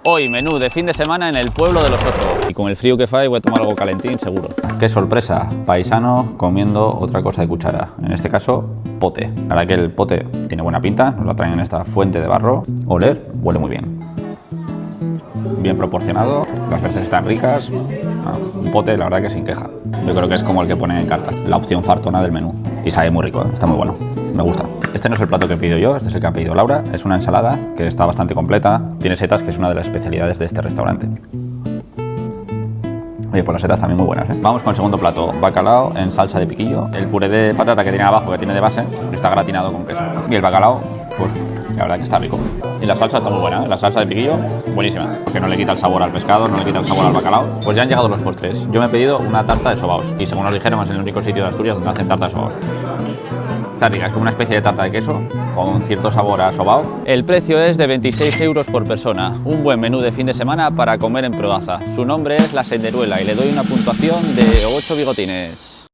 Hoy menú de fin de semana en el pueblo de los osos. Y con el frío que fa voy a tomar algo calentín seguro. ¡Qué sorpresa! Paisanos comiendo otra cosa de cuchara. En este caso, pote. La verdad que el pote tiene buena pinta. Nos la traen en esta fuente de barro. Oler, huele muy bien. Bien proporcionado. Las veces están ricas. Un pote, la verdad que sin queja. Yo creo que es como el que ponen en carta. La opción fartona del menú. Y sabe muy rico, está muy bueno. Me gusta. Este no es el plato que he pedido yo, este es el que ha pedido Laura. Es una ensalada que está bastante completa. Tiene setas, que es una de las especialidades de este restaurante. Oye, pues las setas también muy buenas, ¿eh? Vamos con el segundo plato. Bacalao en salsa de piquillo. El puré de patata que tiene abajo, que tiene de base, está gratinado con queso. Y el bacalao, pues la verdad que está rico. Y la salsa está muy buena, ¿eh? La salsa de piquillo, buenísima. Que no le quita el sabor al pescado, no le quita el sabor al bacalao. Pues ya han llegado los postres. Yo me he pedido una tarta de sobaos. Y según nos dijeron, es el único sitio de Asturias donde hacen tarta de sobaos. Está rica, es como una especie de tarta de queso con cierto sabor a sobao. El precio es de 26 euros por persona. Un buen menú de fin de semana para comer en Proaza. Su nombre es La Senderuela y le doy una puntuación de 8 bigotines.